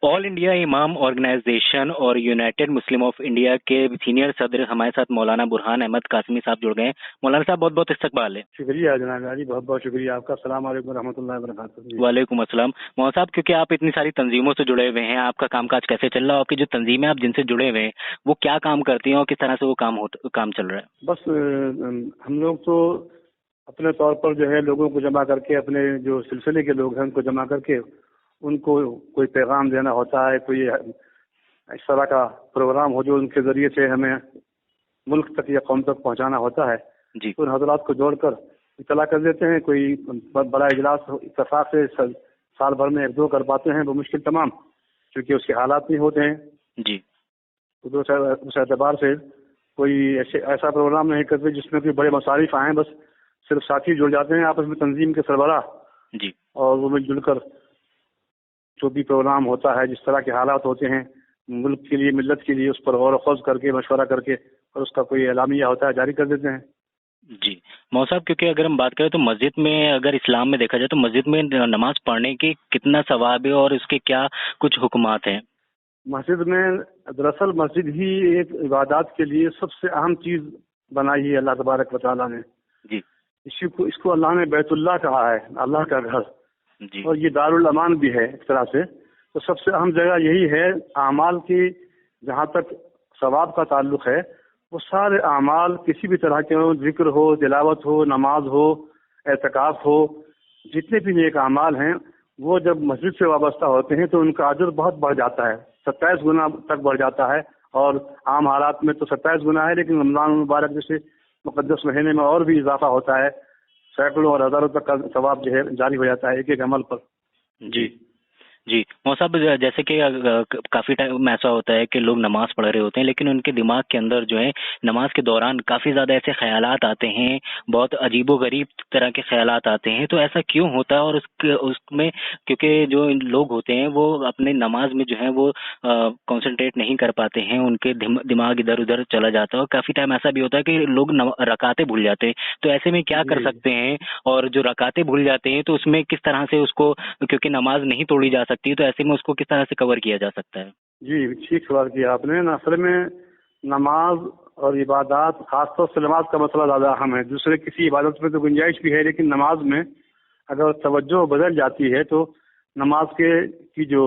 All India इमाम organisation और United Muslim of India के सीनियर सदर हमारे साथ मौलाना बुरहान अहमद कासमी साहब जुड़ गए हैं। मौलाना साहब बहुत बहुत इस्तकबाल है। शुक्रिया जनाब अली, बहुत बहुत शुक्रिया आपका। अस्सलाम वालेकुम रहमतुल्लाहि व बरकातहू। वालेकुम अस्सलाम। मौलाना साहब, क्योंकि आप इतनी सारी तंजीमों से जुड़े हुए हैं, आपका कामकाज कैसे चल रहा है? आपकी जो तंजीमें आप जिनसे जुड़े हुए हैं वो क्या काम करती हैं और किस तरह से वो काम चल रहा है? बस हम लोग तो अपने तौर पर जो है लोगों को जमा करके, अपने जो सिलसिले के लोग हैं उनको जमा करके उनको कोई पैगाम देना होता है, कोई इस तरह का प्रोग्राम हो जो उनके जरिए से हमें मुल्क तक या कौम तक पहुंचाना होता है जी। उन हजरात को जोड़कर इतला कर देते हैं। कोई बड़ा इजलास इत्तेफाक से साल भर में 1-2 कर पाते हैं, वो मुश्किल तमाम, क्योंकि उसके हालात नहीं होते हैं जी। तो उस एतबार से कोई ऐसा प्रोग्राम नहीं करते जिसमें कोई बड़े मसारिफ आए। बस सिर्फ साथी जुड़ जाते हैं आपस में, तंजीम के सरबराह जी, और वो मिलजुल कर जो भी प्रोग्राम होता है, जिस तरह के हालात होते हैं मुल्क के लिए, मिल्लत के लिए, उस पर गौर व करके, मशवरा करके और उसका कोई एलामिया होता है जारी कर देते हैं। जी। मौलाना साहब, क्योंकि अगर हम बात करें तो मस्जिद में, अगर इस्लाम में देखा जाए तो मस्जिद में नमाज पढ़ने की कितना सवाब है और उसके क्या कुछ हुक्मात हैं? मस्जिद में दरअसल मस्जिद ही एक इबादत के लिए सबसे अहम चीज बनाई है अल्लाह तबारक व तआला ने जी। इसको अल्लाह ने बैतुल्लाह कहा है, अल्लाह का घर, जी। और ये दारुल अमान भी है एक तरह से। तो सबसे अहम जगह यही है अमाल की। जहाँ तक सवाब का ताल्लुक है, वो सारे अमाल किसी भी तरह के हो, जिक्र हो, तिलावत हो, नमाज हो, एतकाफ हो, जितने भी नेक अमाल हैं वो जब मस्जिद से वाबस्ता होते हैं तो उनका अजर बहुत बढ़ जाता है, 27 गुना तक बढ़ जाता है। और आम हालात में तो 27 गुना है, लेकिन रमजान मुबारक जैसे मुकद्दस महीने में और भी इजाफा होता है, सैकड़ों और हजारों तक का सवाब जो है जारी हो जाता है एक एक अमल पर। जी। जी। मौलाना साहब, जैसे कि काफ़ी टाइम ऐसा होता है कि लोग नमाज पढ़ रहे होते हैं लेकिन उनके दिमाग के अंदर जो है नमाज के दौरान काफ़ी ज़्यादा ऐसे ख्यालात आते हैं, बहुत अजीबोगरीब तरह के ख्यालात आते हैं। तो ऐसा क्यों होता है? और उसमें क्योंकि जो लोग होते हैं वो अपने नमाज में जो है वो कंसंट्रेट नहीं कर पाते हैं, उनके दिमाग इधर उधर चला जाता है और काफ़ी टाइम ऐसा भी होता है कि लोग रकातें भूल जाते हैं। तो ऐसे में क्या कर सकते हैं? और जो रकातें भूल जाते हैं तो उसमें किस तरह से उसको, क्योंकि नमाज नहीं तोड़ी जा सकती, तो ऐसे में उसको किस तरह से कवर किया जा सकता है? जी, ठीक सवाल किया आपने। असल में नमाज और इबादत, खासतौर से नमाज का मसला ज़्यादा अहम है। दूसरे किसी इबादत में तो गुंजाइश भी है, लेकिन नमाज में अगर तवज्जो बदल जाती है तो नमाज की जो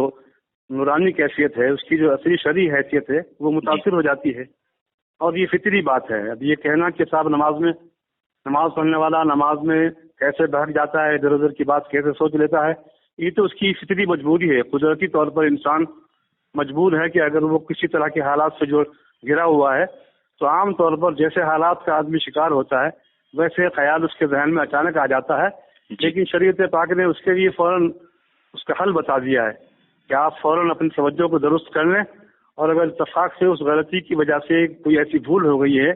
नूरानी कैफियत है, उसकी जो असली शरई हैसियत है, वो मुतासिर हो जाती है। और ये फितरी बात है। अब ये कहना कि साहब नमाज पढ़ने वाला नमाज में कैसे बहक जाता है, इधर उधर की बात कैसे सोच लेता है, ये तो उसकी फितरी मजबूरी है। कुदरती तौर पर इंसान मजबूर है कि अगर वो किसी तरह के हालात से जो घिरा हुआ है तो आम तौर पर जैसे हालात का आदमी शिकार होता है वैसे ख्याल उसके जहन में अचानक आ जाता है। लेकिन शरीयत पाक ने उसके लिए फौरन उसका हल बता दिया है कि आप फौरन अपनी तवज्जो को दुरुस्त कर लें, और अगर इत्तेफाक से उस गलती की वजह से कोई ऐसी भूल हो गई है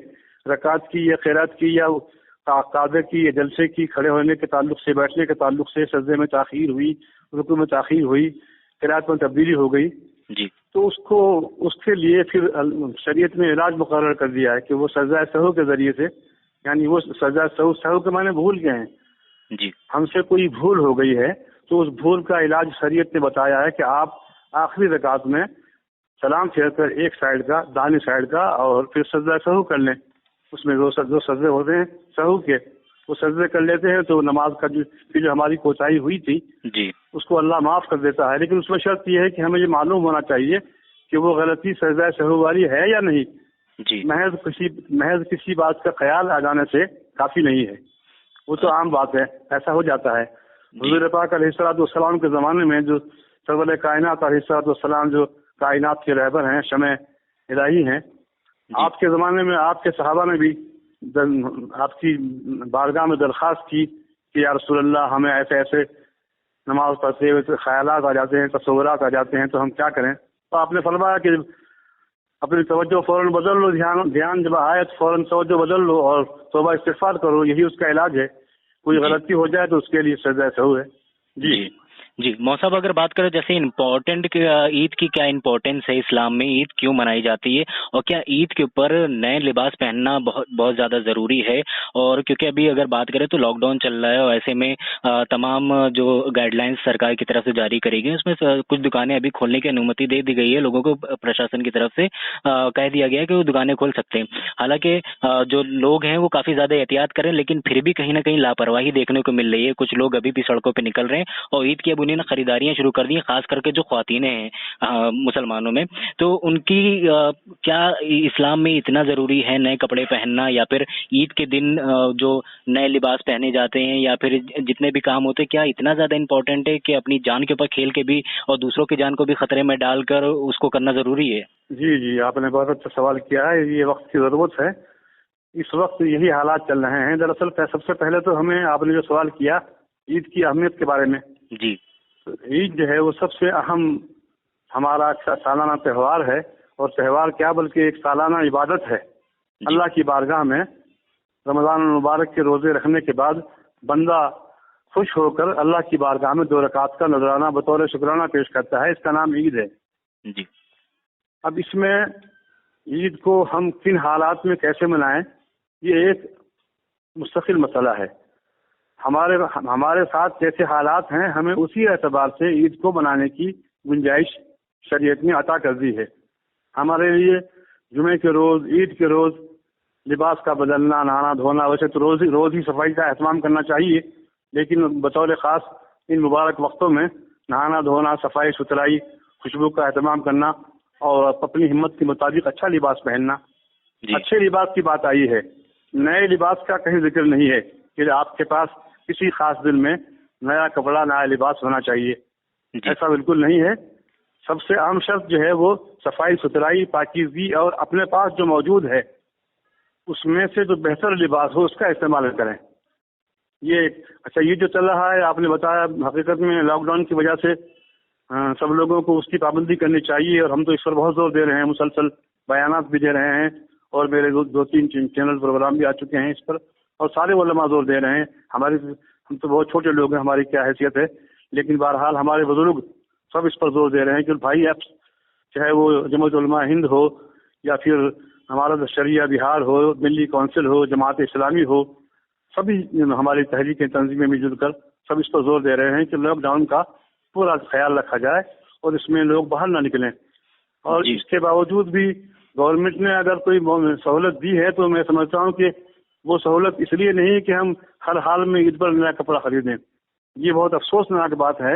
रकात की या खैरात की या कादे की या जलसे की, खड़े होने के ताल्लुक से, बैठने के ताल्लुक से, सजदे में ताखीर हुई, रुकू में ताखीर हुई, खैरात में तब्दीली हो गई जी, तो उसके लिए फिर शरीयत ने इलाज मुकर्रर कर दिया है कि वो सजा सहू के जरिए से, यानी वो सजा सहू के माने भूल गए हैं जी, हमसे कोई भूल हो गई है तो उस भूल का इलाज शरीयत ने बताया है कि आप आखिरी रकात में सलाम फेरकर एक साइड का, दाहिनी साइड का, और फिर सजदा सहू कर लें। उसमें जो सजदे होते हैं सहू के, वो सजदे कर लेते हैं तो नमाज का जो हमारी कोताही हुई थी जी, उसको अल्लाह माफ कर देता है। लेकिन उसमें शर्त यह है कि हमें ये मालूम होना चाहिए कि वो गलती सजदा सहू वाली है या नहीं। जी, महज किसी बात का ख्याल आ जाने से काफी नहीं है, वो तो आम बात है, ऐसा हो जाता है। हुजूर पाक अलैहिस्सलाम के जमाने में जो सरवर कायनात अलैहिस्सलाम जो कायनात के रहबर हैं, शमे इलाही हैं, आपके ज़माने में आपके सहाबा ने भी आपकी बारगाह में दरख्वास्त की कि या रसूल अल्लाह, हमें ऐसे ऐसे नमाज पढ़ते हुए ख्यालात आ जाते हैं, तस्वुरात आ जाते हैं, तो हम क्या करें? तो आपने फरमाया कि अपनी तवज्जो फौरन बदल लो, ध्यान जब आए तो फौरन तवज्जो बदल लो और तौबा इस्तिग़फ़ार करो, यही उसका इलाज है। कोई गलती हो जाए तो उसके लिए सज़ा सहू है। जी। جی مौसा साहब, अगर बात करें जैसे इम्पोर्टेंट ईद की क्या इम्पोर्टेंस है इस्लाम में, ईद क्यों मनाई जाती है और क्या ईद के ऊपर नए लिबास पहनना बहुत बहुत ज़्यादा ज़रूरी है? और क्योंकि अभी अगर बात करें तो लॉकडाउन चल रहा है और ऐसे में तमाम जो गाइडलाइंस सरकार की तरफ से जारी करी गई उसमें कुछ दुकानें अभी खोलने की अनुमति दे दी गई है लोगों को, प्रशासन की तरफ से कह दिया गया है कि वो दुकानें खोल सकते हैं। हालांकि जो लोग हैं वो काफ़ी ज़्यादा एहतियात करें, लेकिन फिर भी कहीं ना कहीं लापरवाही देखने को मिल रही है। कुछ लोग अभी भी सड़कों पर निकल रहे हैं और ईद की अब उन्हें खरीदारियां शुरू कर दी हैं, खास करके जो ख्वातीनें हैं मुसलमानों में, तो उनकी क्या इस्लाम में इतना ज़रूरी है नए कपड़े पहनना, या फिर ईद के दिन जो नए लिबास पहने जाते हैं या फिर जितने भी काम होते हैं, क्या इतना ज़्यादा इम्पोर्टेंट है कि अपनी जान के ऊपर खेल के भी और दूसरों की जान को भी खतरे में डालकर उसको करना ज़रूरी है? जी जी, आपने बहुत अच्छा सवाल किया है। ये वक्त की ज़रूरत है, इस वक्त यही हालात चल रहे हैं। दरअसल सबसे पहले तो हमें, आपने जो सवाल किया ईद की अहमियत के बारे में, जी, तो ईद जो है वो सबसे अहम हमारा सालाना त्यौहार है। और त्यौहार क्या बल्कि एक सालाना इबादत है। अल्लाह की बारगाह में रमज़ान मुबारक के रोज़े रखने के बाद बंदा खुश होकर अल्लाह की बारगाह में 2 रकात का नजराना बतौर शुक्राना पेश करता है। इसका नाम ईद है जी। अब इसमें ईद को हम किन हालात में कैसे मनाएं, ये एक मुस्तकिल मसला है। हमारे साथ जैसे हालात हैं, हमें उसी एतबार से ईद को मनाने की गुंजाइश शरीयत ने अता कर दी है। हमारे लिए जुमे के रोज, ईद के रोज लिबास का बदलना, नहाना धोना, वैसे तो रोज ही सफाई का एहतमाम करना चाहिए, लेकिन बतौर खास इन मुबारक वक्तों में नहाना धोना, सफाई सुथराई, खुशबू का एहतमाम करना और अपनी हिम्मत के मुताबिक अच्छा लिबास पहनना। अच्छे लिबास की बात आई है, नए लिबास का कहीं जिक्र नहीं है कि आपके पास किसी खास दिन में नया कपड़ा, नया लिबास होना चाहिए, ऐसा बिल्कुल नहीं है। सबसे अहम शर्त जो है वो सफाई सुथराई, पाकीज़गी और अपने पास जो मौजूद है उसमें से जो बेहतर लिबास हो उसका इस्तेमाल करें। ये अच्छा, ये जो चल रहा है आपने बताया, हकीकत में लॉकडाउन की वजह से सब लोगों को उसकी पाबंदी करनी चाहिए और हम तो इस पर बहुत जोर दे रहे हैं, मुसलसल बयानात भी दे रहे हैं और मेरे 2-3 चैनल प्रोग्राम भी आ चुके हैं इस पर, और सारे उलमा जोर दे रहे हैं। हम तो बहुत छोटे लोग हैं, हमारी क्या हैसियत है, लेकिन बहरहाल हमारे बुजुर्ग सब इस पर जोर दे रहे हैं कि भाई अब चाहे वो जमात उलमा हिंद हो या फिर हमारा शरिया बिहार हो, दिल्ली काउंसिल हो, जमात इस्लामी हो, सभी हमारी तहरीकें तंजीमें मिलजुल कर सब इस पर जोर दे रहे हैं कि लॉकडाउन का पूरा ख्याल रखा जाए और इसमें लोग बाहर ना निकलें। और इसके बावजूद भी गवर्नमेंट ने अगर कोई सहूलत दी है तो मैं समझता हूँ कि वो सहूलत इसलिए नहीं है कि हम हर हाल में ईद पर नया कपड़ा खरीदें। ये बहुत अफसोसनाक बात है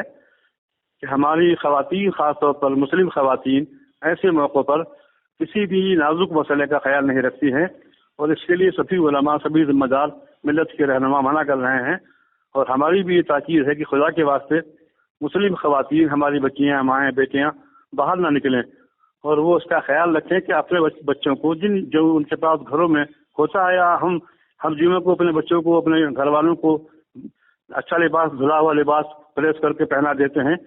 कि हमारी खवातीन, खासतौर पर मुस्लिम खवातीन, ऐसे मौक़ों पर किसी भी नाजुक मसले का ख्याल नहीं रखती हैं और इसके लिए सभी उलमा, सभी जिम्मेदार मिलत के रहनुमा मना कर रहे हैं। और हमारी भी ये ताकीद है कि खुदा के वास्ते मुस्लिम खवातीन, हमारी बच्चियाँ, माएँ, बेटियाँ बाहर ना निकलें और वो उसका ख्याल रखें कि अपने बच्चों को जो उनके पास घरों में होता है, या हम हर जुमे को अपने बच्चों को, अपने घर वालों को अच्छा लिबास, धुला हुआ लिबास प्रेस करके पहना देते हैं,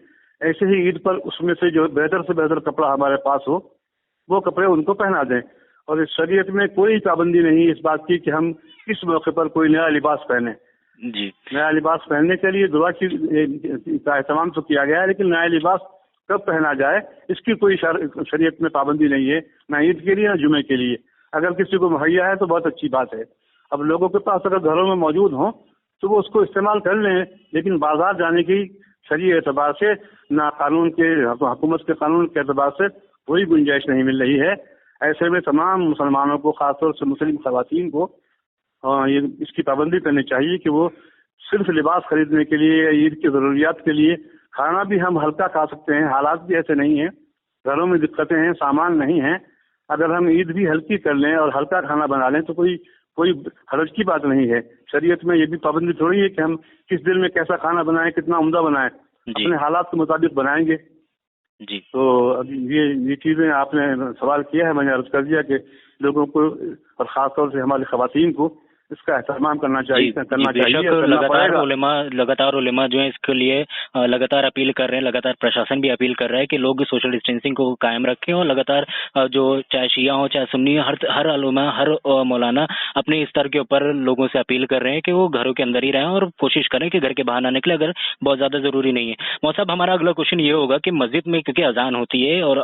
ऐसे ही ईद पर उसमें से जो बेहतर से बेहतर कपड़ा हमारे पास हो वो कपड़े उनको पहना दें। और इस शरीयत में कोई पाबंदी नहीं इस बात की कि हम किस मौके पर कोई नया लिबास पहने। जी, नया लिबास पहनने के लिए दुआ का एहतमाम तो किया गया है, लेकिन नया लिबास कब पहना जाए इसकी कोई शरीयत में पाबंदी नहीं है, ना ईद के लिए ना जुमे के लिए। अगर किसी को मुहैया है तो बहुत अच्छी बात है। अब लोगों के पास अगर घरों में मौजूद हो तो वो उसको इस्तेमाल कर लें, लेकिन बाजार जाने की शरीय एतबार से, ना कानून के, हुकूमत के कानून के एतबार से कोई गुंजाइश नहीं मिल रही है। ऐसे में तमाम मुसलमानों को, खासतौर से मुस्लिम खवातीन को ये इसकी पाबंदी करनी चाहिए कि वो सिर्फ लिबास खरीदने के लिए, ईद की ज़रूरियात के लिए, खाना भी हम हल्का खा सकते हैं, हालात भी ऐसे नहीं हैं, घरों में दिक्कतें हैं, सामान नहीं है। अगर हम ईद भी हल्की कर लें और हल्का खाना बना लें तो कोई हर्ज की बात नहीं है। शरीयत में ये भी पाबंदी थोड़ी है कि हम किस दिन में कैसा खाना बनाएं, कितना उम्दा बनाएं, अपने हालात के मुताबिक बनाएंगे। जी, तो अभी ये चीज़ें आपने सवाल किया है, मैंने अर्ज कर दिया कि लोगों को और ख़ासतौर से हमारी ख़वातीन को اس کا اہتمام کرنا چاہیے لگاتار علماء جو ہیں اس کے لیے لگاتار اپیل کر رہے ہیں، لگاتار پرشاسن بھی اپیل کر رہا ہے کہ لوگ سوشل ڈسٹینسنگ کو قائم رکھیں، اور لگاتار جو چاہے شیعہ ہوں چاہے سنی، ہر علماء ہر مولانا اپنے استر کے اوپر لوگوں سے اپیل کر رہے ہیں کہ وہ گھروں کے اندر ہی رہیں اور کوشش کریں کہ گھر کے باہر نہ نکلے اگر بہت زیادہ ضروری نہیں ہے۔ مولوی صاحب ہمارا اگلا کوشچن یہ ہوگا کہ مسجد میں کیونکہ اذان ہوتی ہے اور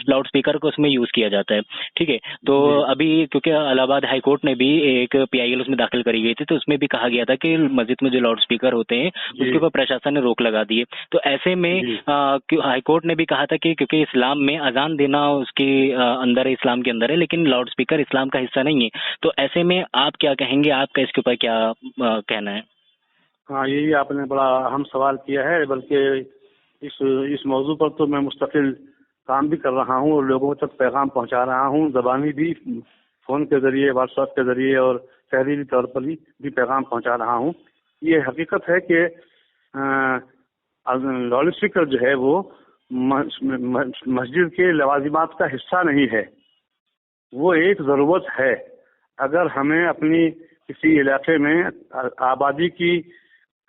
لاؤڈ اسپیکر کو اس میں یوز کیا جاتا ہے، ٹھیک ہے، تو ابھی کیونکہ الہ آباد ہائی کورٹ نے بھی ایک PIL اس میں داخل کری گئی تھی، تو اس میں بھی کہا گیا تھا کہ مسجد میں جو لاؤڈ اسپیکر ہوتے ہیں اس کے اوپر پرشاسن نے روک لگا دی ہے۔ تو ایسے میں ہائی کورٹ نے بھی کہا تھا کہ کیونکہ اسلام میں اذان دینا اس کے اندر اسلام کے اندر ہے، لیکن لاؤڈ اسپیکر اسلام کا حصہ نہیں ہے، تو ایسے میں آپ کیا کہیں گے، آپ کا اس کے اوپر کیا کہنا ہے؟ ہاں، یہی آپ نے بڑا اہم سوال کیا ہے، بلکہ اس موضوع پر تو میں مستقل کام بھی کر رہا ہوں اور لوگوں تک پیغام پہنچا رہا ہوں، زبانی بھی، فون کے ذریعے، واٹس ایپ کے ذریعے اور تحریری طور پر بھی پیغام پہنچا رہا ہوں۔ یہ حقیقت ہے کہ لاؤڈ اسپیکر جو ہے وہ مسجد کے لوازمات کا حصہ نہیں ہے، وہ ایک ضرورت ہے۔ اگر ہمیں اپنی کسی علاقے میں آبادی کی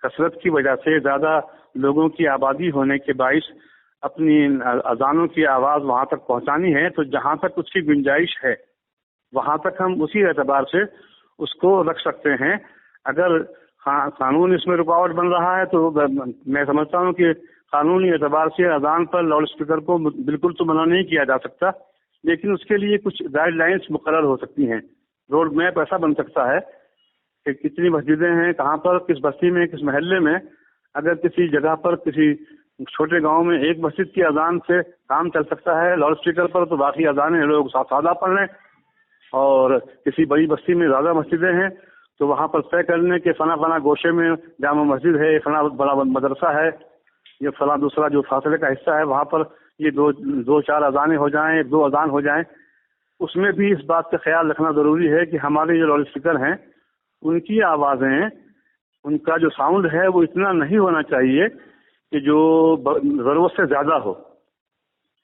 کثرت کی وجہ سے زیادہ لوگوں کی آبادی ہونے کے باعث اپنی اذانوں کی آواز وہاں تک پہنچانی ہے، تو جہاں تک اس کی گنجائش ہے وہاں تک ہم اسی اعتبار سے اس کو رکھ سکتے ہیں۔ اگر قانون اس میں رکاوٹ بن رہا ہے تو میں سمجھتا ہوں کہ قانونی اعتبار سے اذان پر لاؤڈ اسپیکر کو بالکل تو منع نہیں کیا جا سکتا، لیکن اس کے لیے کچھ گائیڈ لائنس مقرر ہو سکتی ہیں۔ روڈ میپ ایسا بن سکتا ہے کہ کتنی مسجدیں ہیں، کہاں پر، کس بستی میں، کس محلے میں، اگر کسی جگہ پر کسی چھوٹے گاؤں میں ایک مسجد کی اذان سے کام چل سکتا ہے لاؤڈ اسپیکر پر، تو باقی اذانیں لوگ سادہ پڑھ لیں، اور کسی بڑی بستی میں زیادہ مسجدیں ہیں تو وہاں پر طے کر لیں کہ فلاں گوشے میں جامع مسجد ہے، فلاں بڑا مدرسہ ہے، یا فلاں دوسرا جو فاصلے کا حصہ ہے وہاں پر یہ دو چار اذانیں ہو جائیں، 2 اذان ہو جائیں۔ اس میں بھی اس بات کا خیال رکھنا ضروری ہے کہ ہمارے جو لاؤڈ اسپیکر ہیں ان کی آوازیں، ان کا جو ساؤنڈ ہے وہ اتنا نہیں ہونا چاہیے کہ جو ضرورت سے زیادہ ہو،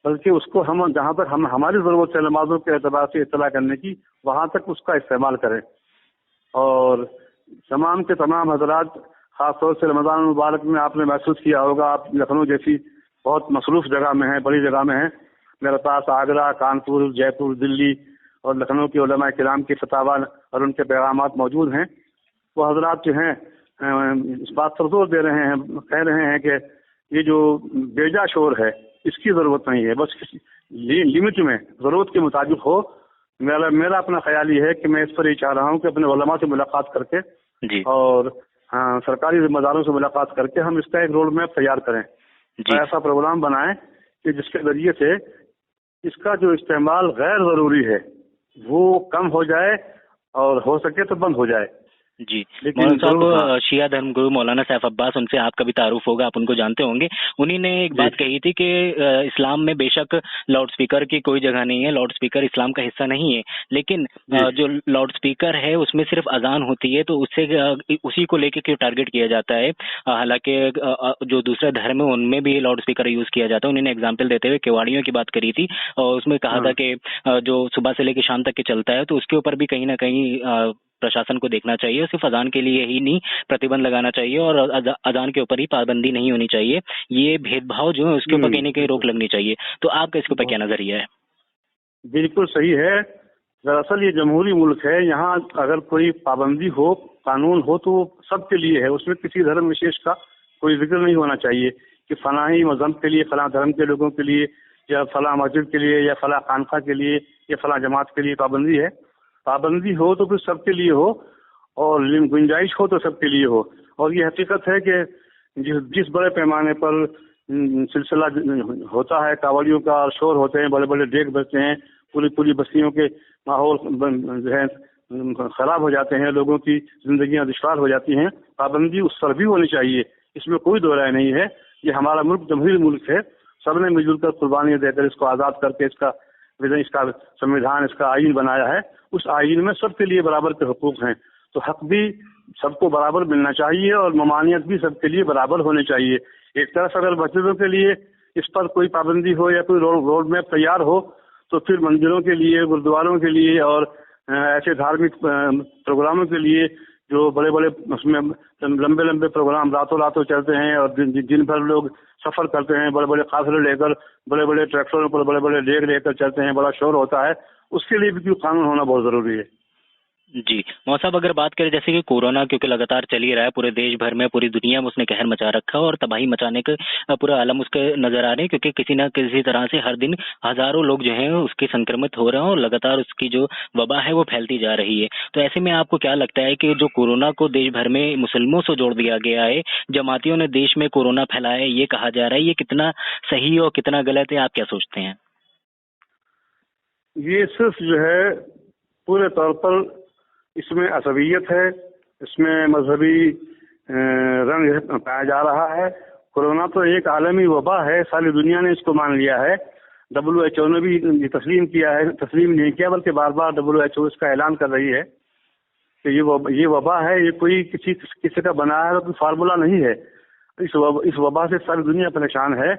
بلکہ اس کو ہم جہاں تک ہم ہماری ضرورت سے نمازوں کے اعتبار سے اطلاع کرنے کی وہاں تک اس کا استعمال کریں۔ اور تمام کے تمام حضرات، خاص طور سے رمضان المبارک میں آپ نے محسوس کیا ہوگا، آپ لکھنؤ جیسی بہت مصروف جگہ میں ہیں، بڑی جگہ میں ہیں، میرے پاس آگرہ، کانپور، جے پور، دلی اور لکھنؤ کے علماء کرام کی فتاوی اور ان کے پیغامات موجود ہیں۔ وہ حضرات جو ہیں اس بات پر زور دے رہے ہیں، کہہ رہے ہیں کہ یہ جو بیجا شور ہے اس کی ضرورت نہیں ہے، بس لمٹ میں ضرورت کے مطابق ہو۔ میرا اپنا خیال یہ ہے کہ میں اس پر یہ چاہ رہا ہوں کہ اپنے علماء سے ملاقات کر کے اور سرکاری ذمہ داروں سے ملاقات کر کے ہم اس کا ایک روڈ میپ تیار کریں، ایسا پروگرام بنائیں کہ جس کے ذریعے سے اس کا جو استعمال غیر ضروری ہے وہ کم ہو جائے اور ہو سکے تو بند ہو جائے۔ جی مولانا صاحب، شیعہ دھرم گرو مولانا سیف عباس، ان سے آپ کا بھی تعارف ہوگا، آپ ان کو جانتے ہوں گے، انہی نے ایک بات کہی تھی کہ اسلام میں بے شک لاؤڈ اسپیکر کی کوئی جگہ نہیں ہے، لاؤڈ اسپیکر اسلام کا حصہ نہیں ہے، لیکن جو لاؤڈ اسپیکر ہے اس میں صرف اذان ہوتی ہے، تو اس سے اسی کو لے کے کیوں ٹارگٹ کیا جاتا ہے، حالانکہ جو دوسرے دھرم ہے ان میں بھی لاؤڈ اسپیکر یوز کیا جاتا ہے۔ انہوں نے ایگزامپل دیتے ہوئے کیواڑیوں کی بات کری تھی اور اس میں کہا تھا کہ جو صبح سے لے کے شام تک کے چلتا ہے، تو اس کے اوپر بھی کہیں نہ کہیں پرشاسن کو دیکھنا چاہیے، صرف اذان کے لیے ہی نہیں پرتیبندھ لگانا چاہیے اور اذان کے اوپر ہی پابندی نہیں ہونی چاہیے، یہ بھید بھاؤ جو ہے اس کے اوپر کہیں نہ کہیں روک لگنی چاہیے۔ تو آپ کا اس کے اوپر کیا نظریہ ہے؟ بالکل صحیح ہے، دراصل یہ جمہوری ملک ہے، یہاں اگر کوئی پابندی ہو، قانون ہو تو وہ سب کے لیے ہے، اس میں کسی دھرم وشیش کا کوئی ذکر نہیں ہونا چاہیے کہ فلاں ہی مذہب کے لیے، فلاں دھرم کے لوگوں کے لیے، یا فلاں مسجد کے لیے، یا فلاں خانقاہ کے لیے، یا فلاں جماعت کے لیے پابندی ہے۔ پابندی ہو تو پھر سب کے لیے ہو، اور گنجائش ہو تو سب کے لیے ہو۔ اور یہ حقیقت ہے کہ جس بڑے پیمانے پر سلسلہ ہوتا ہے کاوڑیوں کا، شور ہوتے ہیں، بڑے بڑے ڈیگ بجتے ہیں، پوری بستیوں کے ماحول جو ہے خراب ہو جاتے ہیں، لوگوں کی زندگیاں دشوار ہو جاتی ہیں، پابندی اس پر بھی ہونی چاہیے، اس میں کوئی دو رائے نہیں ہے۔ یہ ہمارا ملک جمہوری ملک ہے، سب نے مل جل کر قربانیاں دے کر اس کو آزاد کر کے اس کا سمویدھان، اس کا آئین بنایا ہے۔ اس آئین میں سب کے لیے برابر کے حقوق ہیں، تو حق بھی سب کو برابر ملنا چاہیے اور ممانعت بھی سب کے لیے برابر ہونی چاہیے۔ ایک طرف اگر مسجدوں کے لیے اس پر کوئی پابندی ہو یا کوئی روڈ میپ تیار ہو، تو پھر مندروں کے لیے، گردواروں کے لیے اور ऐसे धार्मिक प्रोग्रामों के लिए जो बड़े बड़े उसमें लंबे लंबे प्रोग्राम रातों रातों चलते हैं और दिन भर लोग सफर करते हैं, बड़े बड़े काफिले लेकर, बड़े बड़े ट्रैक्टरों पर बड़े बड़े डेग लेकर चलते हैं, बड़ा शोर होता है, उसके लिए भी कानून होना बहुत जरूरी है। जी मौसा साहब, अगर बात करें जैसे कि कोरोना क्योंकि लगातार चल ही रहा है पूरे देश भर में, पूरी दुनिया में उसने कहर मचा रखा है और तबाही मचाने के पूरा आलम उसके नजर आ रहे हैं, क्योंकि किसी न किसी तरह से हर दिन हजारों लोग जो हैं उसके संक्रमित हो रहे हैं और लगातार उसकी जो वबा है वो फैलती जा रही है। तो ऐसे में आपको क्या लगता है कि जो कोरोना को देश भर में मुसलमानों से जोड़ दिया गया है, जमातियों ने देश में कोरोना फैलाया है, ये कहा जा रहा है, ये कितना सही और कितना गलत है, आप क्या सोचते हैं? ये सिर्फ जो है पूरे तौर पर इसमें असबियत है, इसमें मजहबी रंग पाया जा रहा है। कोरोना तो एक आलमी वबा है, सारी दुनिया ने इसको मान लिया है। WHO ने भी तस्लीम किया है, तस्लीम नहीं किया बल्कि बार बार WHO इसका ऐलान कर रही है कि ये वबा है, ये कोई किसी का बनाया है कोई फार्मूला नहीं है। इस वबा से सारी दुनिया परेशान है।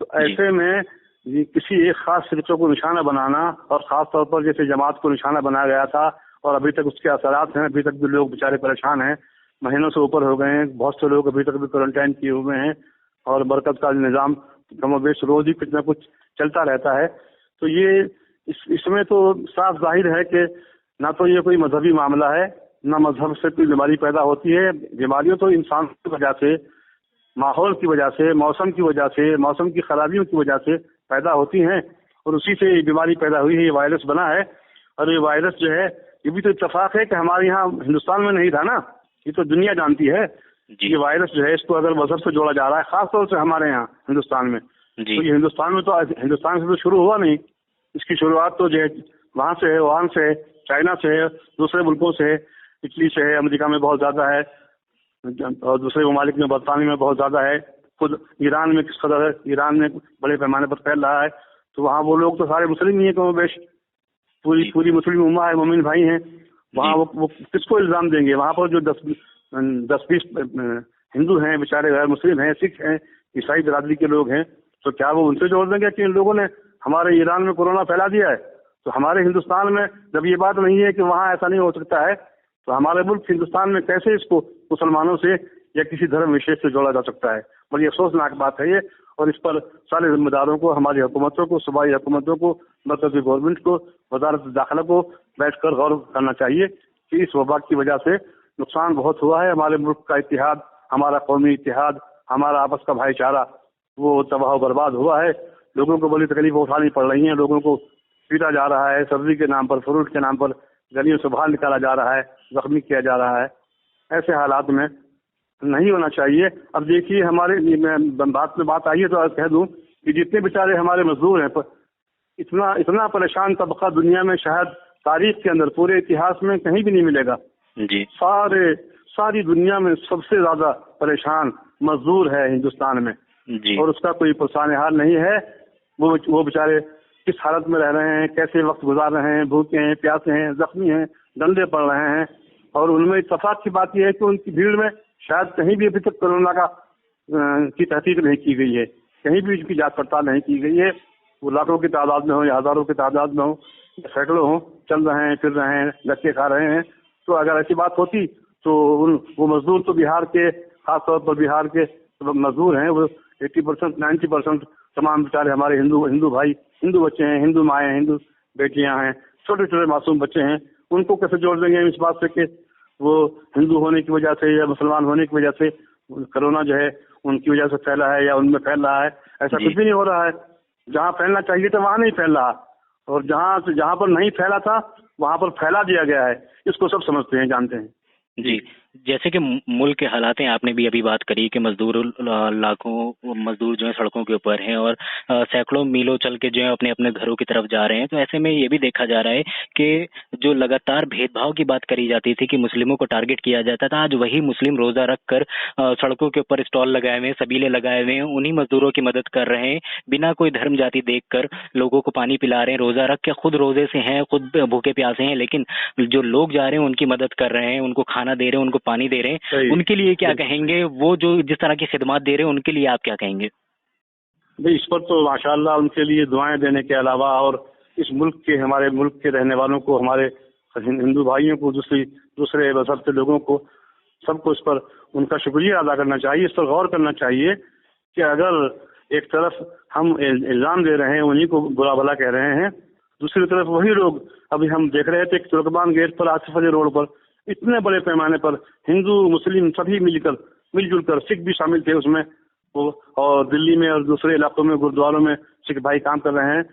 तो ऐसे में किसी एक खास फिरके को निशाना बनाना, और खास तौर पर जैसे जमात को निशाना बनाया गया था और अभी तक उसके असरात हैं, अभी तक भी लोग बेचारे परेशान हैं, महीनों से ऊपर हो गए हैं, बहुत से लोग अभी तक भी क्वारंटाइन किए हुए हैं और बरकत का निज़ाम कमोबेश रोज ही कुछ ना कुछ चलता रहता है। तो ये इसमें तो साफ जाहिर है कि ना तो ये कोई मजहबी मामला है, ना मजहब से कोई बीमारी पैदा होती है। बीमारियों तो इंसान की वजह से, माहौल की वजह से, मौसम की वजह से, मौसम की खराबियों की वजह से पैदा होती हैं और उसी से ये बीमारी पैदा हुई है, ये वायरस बना है। और ये वायरस जो है, ये भी तो इत्तेफाक है कि हमारे यहाँ हिंदुस्तान में नहीं था ना, ये तो दुनिया जानती है। ये वायरस जो है, इसको अगर मजहब से जोड़ा जा रहा है, खास तौर से हमारे यहाँ हिंदुस्तान में, तो ये हिंदुस्तान से तो शुरू हुआ नहीं। इसकी शुरुआत तो जो है वहाँ से है, वुहान से है, चाइना से है, दूसरे मुल्कों से है, इटली से है, अमेरिका में बहुत ज्यादा है और दूसरे ममालिक में, बरतानिया में बहुत ज्यादा है, खुद ईरान में किस कदर है, ईरान में बड़े पैमाने पर फैल रहा है। तो वहाँ वो लोग तो सारे मुस्लिम ही है, कमोबेश पूरी मुस्लिम उम्मा है, मोमिन भाई हैं। वहाँ वो किसको इल्जाम देंगे? वहाँ पर जो 10-20 हिंदू हैं, बेचारे गैर मुस्लिम हैं, सिख हैं, ईसाई बिरादरी के लोग हैं, तो क्या वो उनसे जोड़ देंगे कि इन लोगों ने हमारे ईरान में कोरोना फैला दिया है? तो हमारे हिंदुस्तान में जब ये बात नहीं है कि वहाँ ऐसा नहीं हो सकता है, तो हमारे मुल्क हिंदुस्तान में कैसे इसको मुसलमानों से या किसी धर्म विशेष से जोड़ा जा सकता है? बड़ी अफसोसनाक बात है ये, और इस पर सारे जिम्मेदारों को, हमारी हुकूमतों को, सूबाई हुकूमतों को, मरकजी गवर्नमेंट को, वजारत दाखिला को बैठकर गौर करना चाहिए कि इस वबा की वजह से नुकसान बहुत हुआ है। हमारे मुल्क का इत्तेहाद, हमारा कौमी इत्तेहाद, हमारा आपस का भाईचारा वो तबाह बर्बाद हुआ है। लोगों को बड़ी तकलीफ उठानी पड़ रही है, लोगों को पीटा जा रहा है, सब्जी के नाम पर, फ्रूट के नाम पर गलियों से बाहर निकाला जा रहा है, जख्मी किया जा रहा है। ऐसे हालात में नहीं होना चाहिए। अब देखिए, हमारे बात आई है तो कह दूं कि जितने बेचारे हमारे मजदूर हैं, इतना परेशान तबका दुनिया में शायद तारीख के अंदर, पूरे इतिहास में कहीं भी नहीं मिलेगा जी। सारी दुनिया में सबसे ज्यादा परेशान मजदूर है हिंदुस्तान में जी। और उसका कोई पुरसान हाल नहीं है। वो बेचारे किस हालत में रह रहे हैं, कैसे वक्त गुजार रहे हैं, भूखे हैं, प्यासे हैं, जख्मी हैं, डंडे पड़ रहे हैं। और उनमें इत्तेफाक की बात यह है कि उनकी भीड़ में शायद कहीं भी अभी तक कोरोना की तहकीक नहीं की गई है, कहीं भी उसकी जांच पड़ताल नहीं की गई है। वो लाखों की तादाद में हो या हजारों की तादाद में हो या सैकड़ों हो, चल रहे हैं, फिर रहे हैं, धक्के खा रहे हैं। तो अगर ऐसी बात होती तो वो मजदूर तो बिहार के, खास तौर पर बिहार के मजदूर हैं, वो 80% 90% तमाम बेचारे हमारे हिंदू भाई, हिंदू बच्चे हैं, हिंदू माएँ हैं, हिंदू बेटियां हैं, छोटे छोटे मासूम बच्चे हैं। उनको कैसे जोड़ देंगे इस बात से कि वो हिंदू होने की वजह से या मुसलमान होने की वजह से कोरोना जो है उनकी वजह से फैला है या उनमें फैल रहा है? ऐसा कुछ भी नहीं हो रहा है। जहाँ फैलना चाहिए था वहाँ नहीं फैल रहा, और जहाँ पर नहीं फैला था वहाँ पर फैला दिया गया है। इसको सब समझते हैं, जानते हैं जी। जैसे कि मुल्क के हालात हैं, आपने भी अभी बात करी कि लाखों मजदूर जो है सड़कों के ऊपर हैं और सैकड़ों मीलों चल के जो है अपने अपने घरों की तरफ जा रहे हैं। तो ऐसे में ये भी देखा जा रहा है कि जो लगातार भेदभाव की बात करी जाती थी कि मुस्लिमों को टारगेट किया जाता था, आज वही मुस्लिम रोजा रख कर सड़कों के ऊपर स्टॉल लगाए हुए हैं, सबीले लगाए हुए हैं, उन्हीं मजदूरों की मदद कर रहे हैं, बिना कोई धर्म जाति देख कर लोगों को पानी पिला रहे हैं, रोजा रख के खुद रोजे से हैं, खुद भूखे प्यासे हैं, लेकिन जो लोग जा रहे हैं उनकी मदद कर रहे हैं, उनको खाना दे रहे हैं, उनको पानी दे रहे हैं। उनके लिए क्या कहेंगे? वो जो जिस तरह की खिदमत दे रहे हैं उनके लिए आप क्या कहेंगे? भाई, इस पर तो माशाअल्लाह उनके लिए दुआएं देने के अलावा और इस मुल्क के, हमारे मुल्क के रहने वालों को, हमारे ہندو بھائیوں کو، دوسرے مذہب کے لوگوں کو، سب کو اس پر ان کا شکریہ ادا کرنا چاہیے، اس پر غور کرنا چاہیے کہ اگر ایک طرف ہم الزام دے رہے ہیں، انہیں کو برا بھلا کہہ رہے ہیں، دوسری طرف وہی لوگ، ابھی ہم دیکھ رہے تھے کہ ترکمان گیٹ پر، آصف علی روڈ پر اتنے بڑے پیمانے پر ہندو مسلم سبھی مل جل کر، سکھ بھی شامل تھے اس میں، اور دلی میں اور دوسرے علاقوں میں گرودواروں میں سکھ بھائی کام کر رہے ہیں۔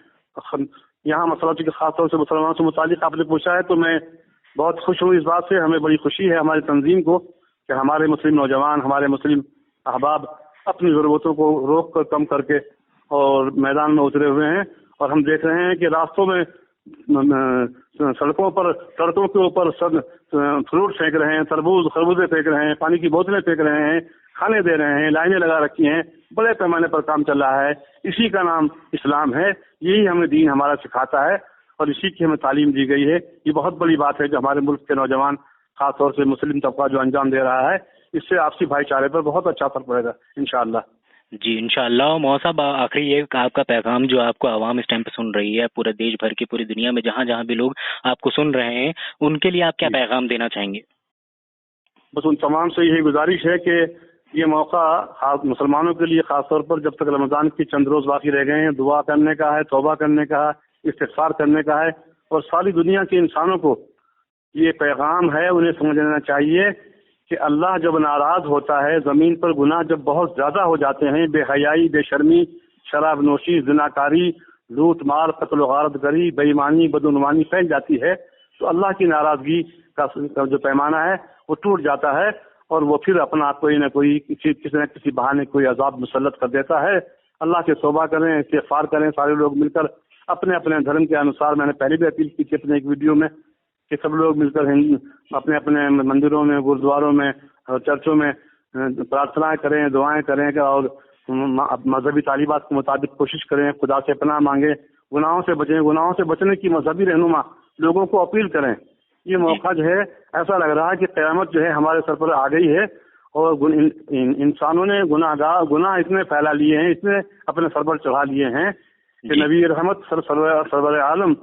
یہاں مسئلہ کہ خاص طور سے مسلمانوں سے متعلق آپ نے پوچھا ہے، تو میں بہت خوش ہوں اس بات سے، ہمیں بڑی خوشی ہے ہماری تنظیم کو کہ ہمارے مسلم نوجوان، ہمارے مسلم احباب اپنی ضرورتوں کو روک کر، کم کر کے اور میدان میں اترے ہوئے ہیں، اور ہم دیکھ رہے ہیں کہ راستوں میں، سڑکوں پر، سڑکوں کے اوپر فروٹ پھینک رہے ہیں، تربوز، خربوزے پھینک رہے ہیں، پانی کی بوتلیں پھینک رہے ہیں، کھانے دے رہے ہیں، لائنیں لگا رکھی ہیں، بڑے پیمانے پر کام چل رہا ہے۔ اسی کا نام اسلام ہے، یہی ہمیں دین ہمارا سکھاتا ہے اور اسی کی ہمیں تعلیم دی گئی ہے۔ یہ بہت بڑی بات ہے جو ہمارے ملک کے نوجوان، خاص طور سے مسلم طبقہ جو انجام دے رہا ہے، اس سے آپسی بھائی چارے پر بہت اچھا اثر پڑے گا انشاءاللہ۔ جی انشاءاللہ۔ مولانا صاحب، آخری یہ آپ کا پیغام جو آپ کو عوام اس ٹائم پہ سن رہی ہے، پورے دیش بھر کی، پوری دنیا میں جہاں جہاں بھی لوگ آپ کو سن رہے ہیں، ان کے لیے آپ کیا پیغام دینا چاہیں گے؟ بس ان تمام سے یہی گزارش ہے کہ یہ موقع خاص مسلمانوں کے لیے، خاص طور پر جب تک رمضان کی چند روز باقی رہ گئے ہیں، دعا کرنے کا ہے، توبہ کرنے کا ہے، استغفار کرنے کا ہے، اور ساری دنیا کے انسانوں کو یہ پیغام ہے، انہیں سمجھ لینا چاہیے کہ اللہ جب ناراض ہوتا ہے، زمین پر گناہ جب بہت زیادہ ہو جاتے ہیں، بے حیائی، بے شرمی، شراب نوشی، زناکاری، لوٹ مار، قتل و غارت گری، بے ایمانی، بدعنوانی پھیل جاتی ہے، تو اللہ کی ناراضگی کا جو پیمانہ ہے وہ ٹوٹ جاتا ہے، اور وہ پھر اپنا کوئی نہ کوئی کسی نہ کسی بہانے کوئی عذاب مسلط کر دیتا ہے۔ اللہ سے توبہ کریں، استغفار کریں، سارے لوگ مل کر اپنے اپنے دھرم کے انوسار۔ میں نے پہلے بھی اپیل کی تھی اپنے ایک ویڈیو میں کہ سب لوگ مل کر اپنے اپنے مندروں میں، گرودواروں میں، چرچوں میں پرارتھنائیں کریں، دعائیں کریں، اور مذہبی تعلیمات کے مطابق کوشش کریں، خدا سے پناہ مانگیں، گناہوں سے بچیں، گناہوں سے بچنے کی مذہبی رہنما لوگوں کو اپیل کریں۔ یہ موقع جو ہے، ایسا لگ رہا ہے کہ قیامت جو ہے ہمارے سر پر آ گئی ہے، اور انسانوں نے گناہ اتنے پھیلا لیے ہیں، اتنے اپنے سر پر چڑھا لیے ہیں کہ نبی رحمت سرور عالم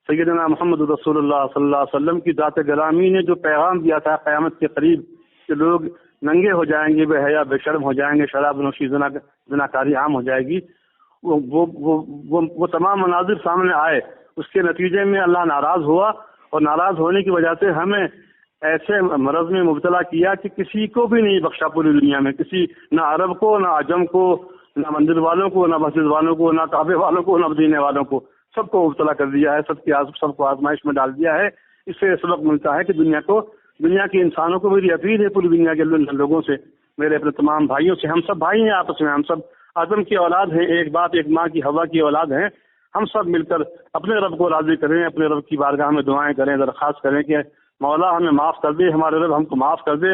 سیدنا محمد رسول اللہ صلی اللہ علیہ وسلم کی ذات گرامی نے جو پیغام دیا تھا قیامت کے قریب کہ لوگ ننگے ہو جائیں گے، بے حیا، بے شرم ہو جائیں گے، شراب نوشی، زناکاری عام ہو جائے گی، وہ تمام مناظر سامنے آئے۔ اس کے نتیجے میں اللہ ناراض ہوا، اور ناراض ہونے کی وجہ سے ہمیں ایسے مرض میں مبتلا کیا کہ کسی کو بھی نہیں بخشا پوری دنیا میں، نہ عرب کو، نہ عجم کو، نہ مندر والوں کو، نہ مسجد والوں کو، نہ کعبے والوں کو، نہ مدینے والوں کو، سب کو مبتلا کر دیا ہے، سب کو آزمائش میں ڈال دیا ہے۔ اس سے سبق ملتا ہے کہ دنیا کے انسانوں کو میری اپیل ہے، پوری دنیا کے لوگوں سے، میرے اپنے تمام بھائیوں سے، ہم سب بھائی ہیں آپس میں، ہم سب آدم کی اولاد ہیں، ایک باپ ایک ماں کی ہوا کی اولاد ہیں، ہم سب مل کر اپنے رب کو راضی کریں، اپنے رب کی بارگاہ میں دعائیں کریں، درخواست کریں کہ مولا ہمیں معاف کر دے، ہمارے رب ہم کو معاف کر دے،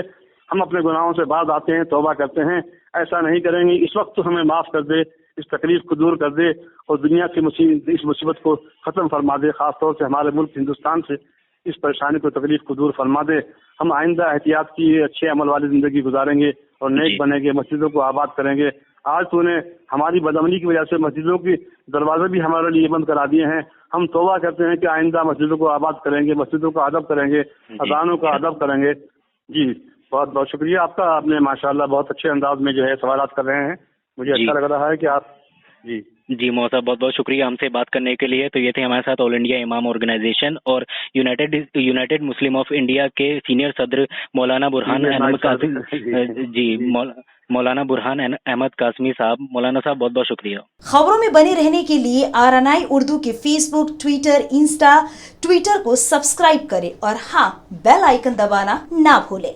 ہم اپنے گناہوں سے باز آتے ہیں، توبہ کرتے ہیں، ایسا نہیں کریں گے، اس وقت تو ہمیں معاف کر دے، اس تکلیف کو دور کر دے، اور دنیا کی اس مصیبت کو ختم فرما دے، خاص طور سے ہمارے ملک ہندوستان سے اس پریشانی کو، تکلیف کو دور فرما دے۔ ہم آئندہ احتیاط کی اچھے عمل والی زندگی گزاریں گے اور نیک بنیں گے، مسجدوں کو آباد کریں گے۔ آج تو نے ہماری بدعملی کی وجہ سے مسجدوں کی دروازے بھی ہمارے لیے بند کرا دیے ہیں، ہم توبہ کرتے ہیں کہ آئندہ مسجدوں کو آباد کریں گے، مسجدوں کا ادب کریں گے، اذانوں کا ادب کریں گے۔ جی بہت بہت شکریہ آپ کا، آپ نے ماشاءاللہ بہت اچھے انداز میں جو ہے سوالات کر رہے ہیں، مجھے اچھا لگ رہا ہے کہ آپ جی مولانا بہت بہت شکریہ ہم سے بات کرنے کے لیے۔ تو یہ تھے ہمارے ساتھ آل انڈیا امام آرگنائزیشن اور یونائٹڈ مسلم آف انڈیا کے سینئر صدر مولانا برہان احمد قاسمی، مولانا برہان احمد قاسمی صاحب۔ مولانا صاحب بہت بہت شکریہ۔ خبروں میں بنے رہنے کے لیے RNI اردو کے فیس بک، ٹویٹر، انسٹا، ٹویٹر کو سبسکرائب کریں، اور ہاں، بیل آئیکن دبانا نہ بھولیں۔